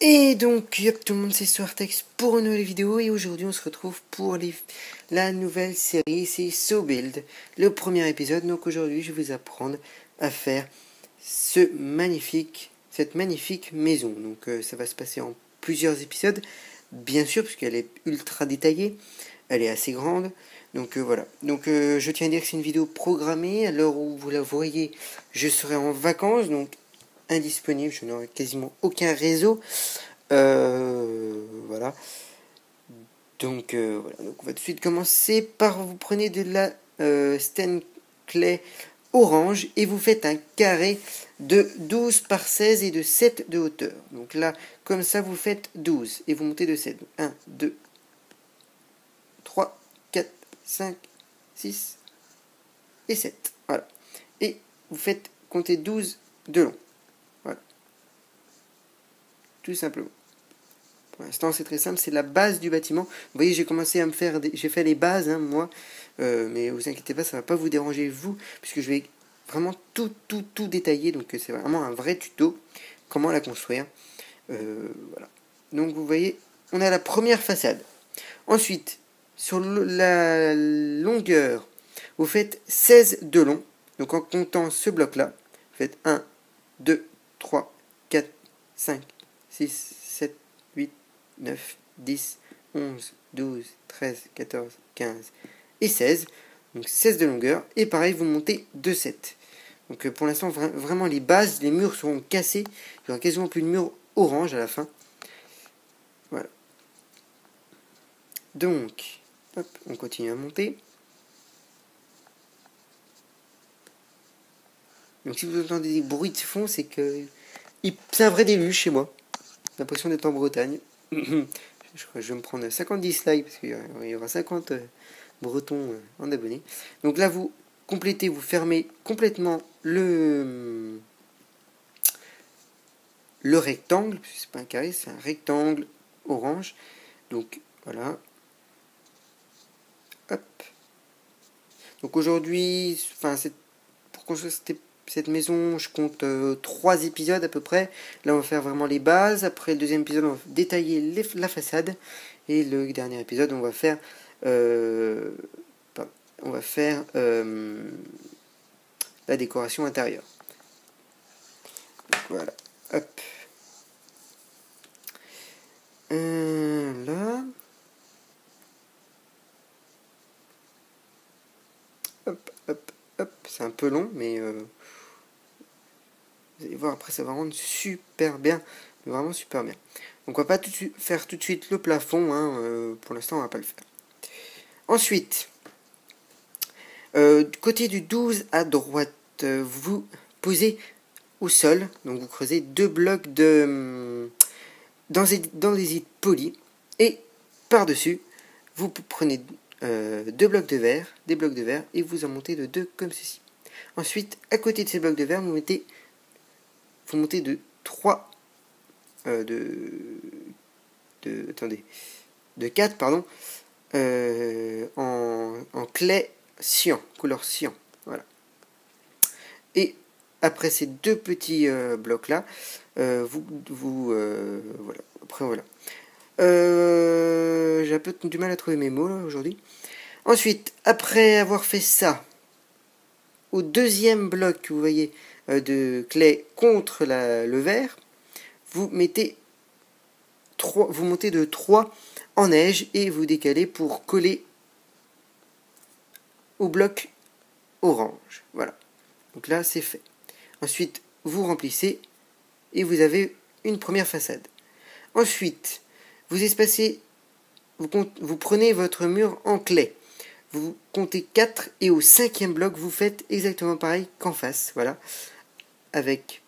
Et donc, yop, tout le monde, c'est Swartex pour une nouvelle vidéo. Et aujourd'hui, on se retrouve pour la nouvelle série, c'est So Build, le premier épisode. Donc aujourd'hui, je vais vous apprendre à faire cette magnifique maison. Donc ça va se passer en plusieurs épisodes, bien sûr, puisqu'elle est ultra détaillée. Elle est assez grande. Donc voilà. Donc je tiens à dire que c'est une vidéo programmée. À l'heure où vous la voyez, je serai en vacances, donc indisponible. Je n'aurai quasiment aucun réseau. Voilà. Donc voilà. Donc on va tout de suite commencer par vous prenez de la Stain Clay orange et vous faites un carré de 12 par 16 et de 7 de hauteur. Donc là, comme ça, vous faites 12 et vous montez de 7. Donc 1, 2, 3, 4, 5, 6 et 7. Voilà. Et vous faites compter 12 de long. Voilà. Tout simplement. Pour l'instant, c'est très simple, c'est la base du bâtiment. Vous voyez, j'ai commencé à me faire, j'ai fait les bases, hein, moi, mais vous inquiétez pas, ça va pas vous déranger vous, puisque je vais vraiment tout détailler. Donc c'est vraiment un vrai tuto, comment la construire. Voilà. Donc vous voyez, on a la première façade. Ensuite, sur la longueur, vous faites 16 de long. Donc en comptant ce bloc-là, vous faites 1, 2, 3, 4, 5, 6, 7, 8, 9, 10, 11, 12, 13, 14, 15 et 16. Donc 16 de longueur. Et pareil, vous montez de 7. Donc pour l'instant, vraiment les bases, les murs seront cassés. Il n'y aura quasiment plus de murs orange à la fin. Voilà. Donc, hop, on continue à monter. Donc si vous entendez des bruits de fond, c'est que c'est un vrai déluge chez moi. J'ai l'impression d'être en Bretagne. Je crois que je vais me prendre 50 dislikes parce qu'il y aura 50 Bretons en abonnés. Donc là, vous complétez, vous fermez complètement le rectangle. C'est pas un carré, c'est un rectangle orange. Donc voilà. Hop. Donc aujourd'hui, pour construire cette maison, je compte 3 épisodes à peu près. Là, on va faire vraiment les bases. Après le deuxième épisode, on va détailler la façade. Et le dernier épisode, on va faire la décoration intérieure. Donc, voilà. Hop. Là. Hop, hop, hop. C'est un peu long, mais vous allez voir, après, ça va rendre super bien. Vraiment super bien. Donc, on va pas faire tout de suite le plafond. Hein, pour l'instant, on va pas le faire. Ensuite, du côté du 12 à droite, vous posez au sol. Donc, vous creusez 2 blocs dans des polis. Et par-dessus, vous prenez 2 blocs de verre, des blocs de verre, et vous en montez de 2 comme ceci. Ensuite, à côté de ces blocs de verre, vous montez de 3 de 4 pardon, en clay cyan, couleur cyan. Voilà. Et après ces 2 petits blocs là, voilà. Après voilà. J'ai un peu du mal à trouver mes mots là aujourd'hui. Ensuite, après avoir fait ça, au deuxième bloc, vous voyez, de clay contre le verre, vous montez de 3 en neige et vous décalez pour coller au bloc orange. Voilà. Donc là, c'est fait. Ensuite, vous remplissez et vous avez une première façade. Ensuite, vous espacez, vous prenez votre mur en clay. Vous comptez 4 et au 5e bloc, vous faites exactement pareil qu'en face. Voilà. Avec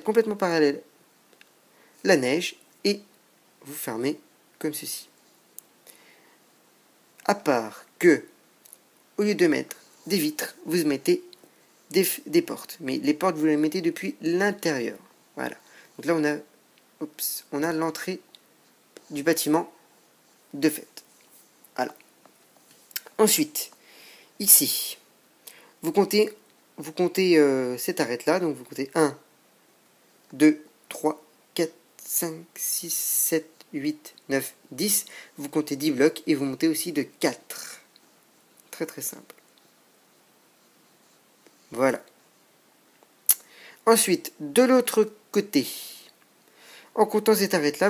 complètement parallèle, la neige et vous fermez comme ceci. À part que, au lieu de mettre des vitres, vous mettez des portes. Mais les portes, vous les mettez depuis l'intérieur. Voilà. Donc là, on a l'entrée du bâtiment de fait. Voilà. Ensuite, ici, vous comptez cette arête-là. Donc vous comptez 1, 2, 3, 4, 5, 6, 7, 8, 9, 10. Vous comptez 10 blocs et vous montez aussi de 4. Très très simple. Voilà. Ensuite, de l'autre côté, en comptant cette arête-là,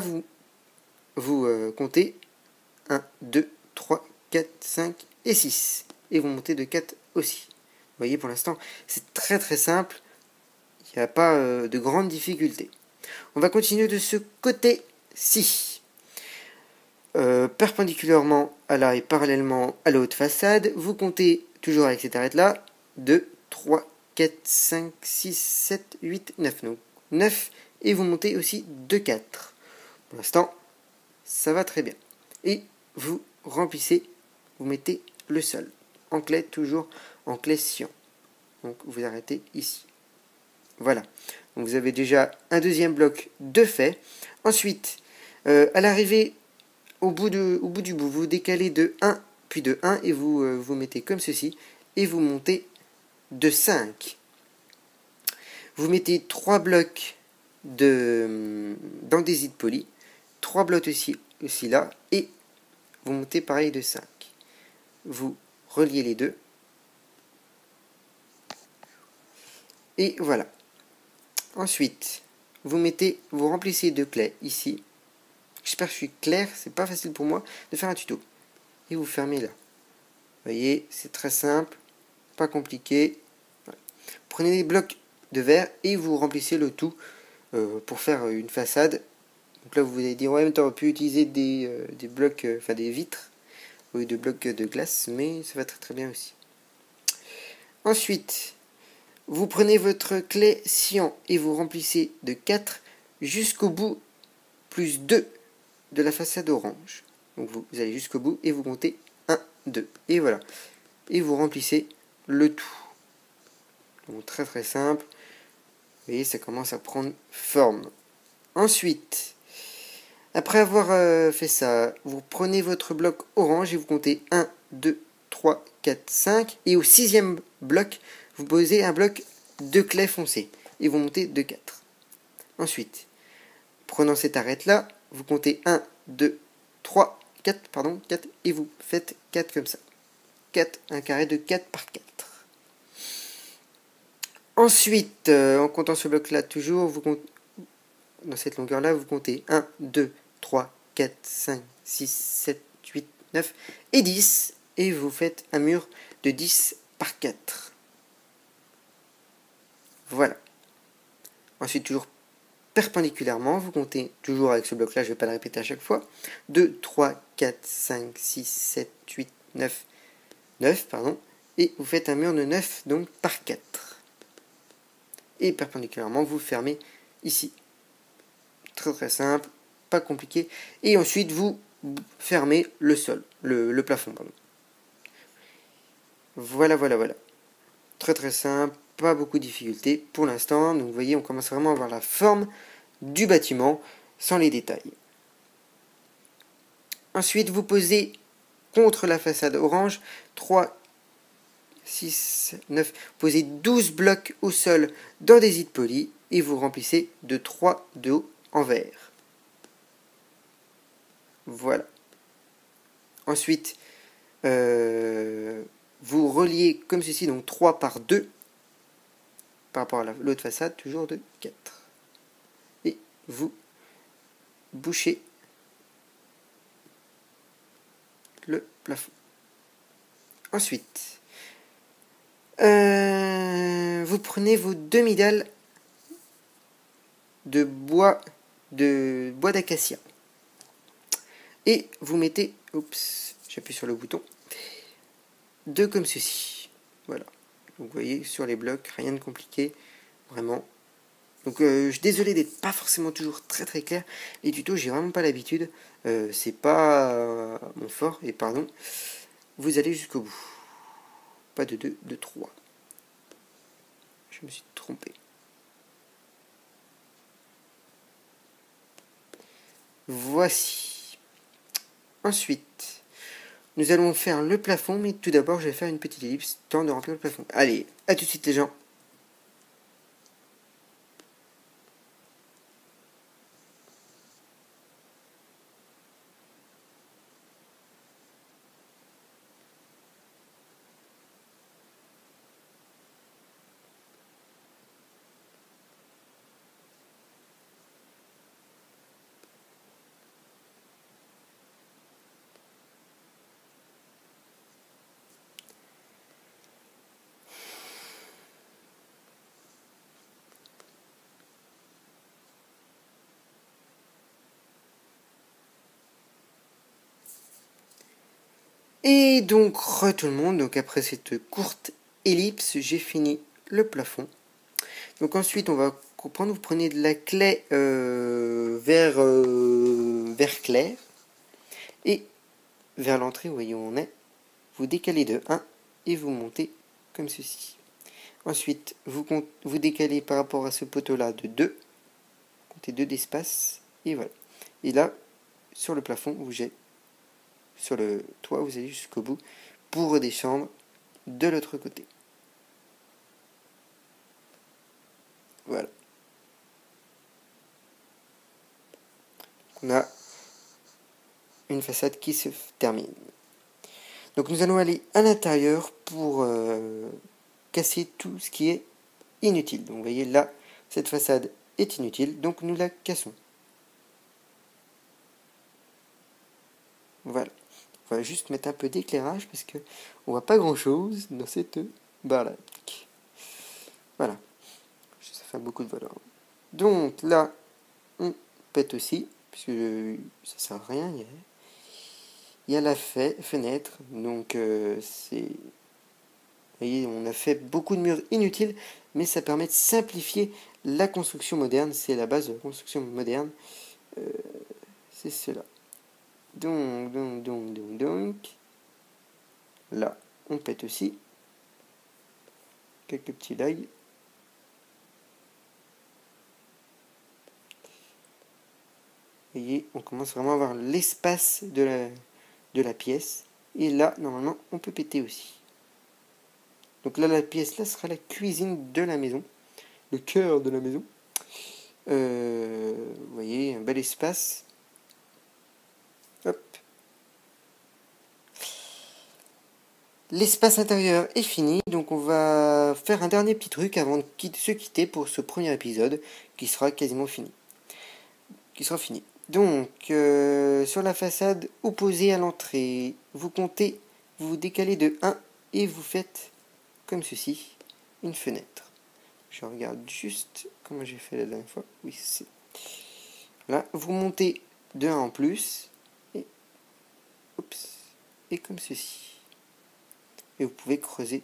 vous comptez 1, 2, 3, 4, 5 et 6. Et vous montez de 4 aussi. Vous voyez, pour l'instant, c'est très très simple. Il n'y a pas de grande difficulté. On va continuer de ce côté-ci. Perpendiculairement à la et parallèlement à la haute façade, vous comptez toujours avec cette arête-là 2, 3, 4, 5, 6, 7, 8, 9. Donc 9 et vous montez aussi de 4. Pour l'instant, ça va très bien. Et vous remplissez, vous mettez le sol. En clé, toujours en clé sciant. Donc vous arrêtez ici. Voilà. Donc vous avez déjà un deuxième bloc de fait. Ensuite, à l'arrivée, au bout du bout, vous décalez de 1, puis de 1, et vous mettez comme ceci, et vous montez de 5. Vous mettez 3 blocs d'andésite poli, 3 blocs aussi là, et vous montez pareil de 5. Vous reliez les deux. Et voilà. Ensuite, vous remplissez de clés ici. J'espère que je suis clair, c'est pas facile pour moi de faire un tuto. Et vous fermez là. Vous voyez, c'est très simple, pas compliqué. Voilà. Prenez des blocs de verre et vous remplissez le tout pour faire une façade. Donc là, vous allez dire, ouais, mais tu aurais pu utiliser des blocs, enfin des vitres, au lieu de blocs de glace, mais ça va très très bien aussi. Ensuite, vous prenez votre clé sciant et vous remplissez de 4 jusqu'au bout, plus 2 de la façade orange. Donc vous allez jusqu'au bout et vous comptez 1, 2. Et voilà. Et vous remplissez le tout. Donc très très simple. Vous voyez, ça commence à prendre forme. Ensuite, après avoir fait ça, vous prenez votre bloc orange et vous comptez 1, 2, 3, 4, 5. Et au 6e bloc, vous posez un bloc de clé foncé. Et vous montez de 4. Ensuite, prenant cette arête-là, vous comptez 1, 2, 3, 4, pardon, 4, et vous faites 4 comme ça. 4, un carré de 4 par 4. Ensuite, en comptant ce bloc-là toujours, vous comptez, dans cette longueur-là, vous comptez 1, 2, 3, 4, 5, 6, 7, 8, 9 et 10. Et vous faites un mur de 10 par 4. Voilà. Ensuite, toujours perpendiculairement, vous comptez toujours avec ce bloc-là, je ne vais pas le répéter à chaque fois. 2, 3, 4, 5, 6, 7, 8, 9, 9, pardon. Et vous faites un mur de 9, donc par 4. Et perpendiculairement, vous fermez ici. Très très simple, pas compliqué. Et ensuite, vous fermez le sol, le plafond, pardon. Voilà, voilà, voilà. Très très simple, pas beaucoup de difficultés pour l'instant. Donc vous voyez, on commence vraiment à avoir la forme du bâtiment sans les détails. Ensuite, vous posez contre la façade orange 3, 6, 9, posez 12 blocs au sol d'andésite poli et vous remplissez de 3 de haut en verre. Voilà. Ensuite, vous reliez comme ceci, donc 3 par 2 par rapport à l'autre façade, toujours de 4. Et vous bouchez le plafond. Ensuite, vous prenez vos demi-dalles de bois d'acacia et vous mettez, oups, j'appuie sur le bouton, deux comme ceci. Voilà. Donc vous voyez sur les blocs, rien de compliqué, vraiment. Donc je suis désolé d'être pas forcément toujours très très clair. Les tutos, j'ai vraiment pas l'habitude. C'est pas mon fort. Et pardon, vous allez jusqu'au bout. Pas de 2, de 3. Je me suis trompé. Voici. Ensuite, nous allons faire le plafond, mais tout d'abord, je vais faire une petite ellipse, temps de remplir le plafond. Allez, à tout de suite les gens. Et donc, tout le monde, donc après cette courte ellipse, j'ai fini le plafond. Donc ensuite, on va comprendre, vous prenez de la clé vert clair, et vers l'entrée, vous voyez où on est, vous décalez de 1 et vous montez comme ceci. Ensuite, vous décalez par rapport à ce poteau-là de 2, comptez 2 d'espace, et voilà. Et là, sur le plafond, sur le toit, vous allez jusqu'au bout pour redescendre de l'autre côté. Voilà. On a une façade qui se termine. Donc nous allons aller à l'intérieur pour casser tout ce qui est inutile. Donc vous voyez là, cette façade est inutile, donc nous la cassons. Voilà. On va juste mettre un peu d'éclairage parce que on voit pas grand chose dans cette baraque. Voilà. Ça fait beaucoup de valeur. Donc là, on pète aussi, puisque ça sert à rien. Il y a la fenêtre, donc c'est... Vous voyez, on a fait beaucoup de murs inutiles, mais ça permet de simplifier la construction moderne. C'est la base de la construction moderne. C'est cela. Donc. Là, on pète aussi. Quelques petits lags. Vous voyez, on commence vraiment à avoir l'espace de la pièce. Et là, normalement, on peut péter aussi. Donc là, la pièce là sera la cuisine de la maison. Le cœur de la maison. Vous voyez, un bel espace. Hop. L'espace intérieur est fini, donc on va faire un dernier petit truc avant de se quitter pour ce premier épisode qui sera quasiment fini. Donc, sur la façade opposée à l'entrée, vous décalez de 1 et vous faites comme ceci, une fenêtre. Je regarde juste comment j'ai fait la dernière fois. Oui, c'est là, vous montez de 1 en plus et comme ceci. Et vous pouvez creuser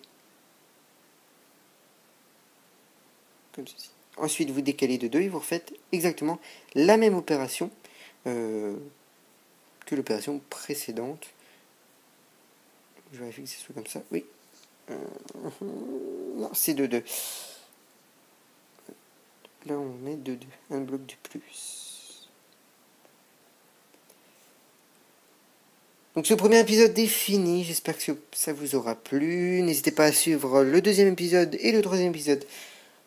comme ceci. Ensuite, vous décalez de 2 et vous refaites exactement la même opération que l'opération précédente. Je vérifie que c'est soit comme ça. Oui. Non, c'est de 2. Là, on met de 2. Un bloc de plus. Donc ce premier épisode est fini, j'espère que ça vous aura plu. N'hésitez pas à suivre le deuxième épisode et le troisième épisode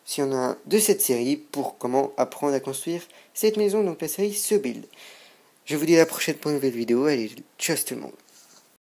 s'il y en a de cette série pour comment apprendre à construire cette maison, donc la série Se Build. Je vous dis à la prochaine pour une nouvelle vidéo. Allez, ciao tout le monde.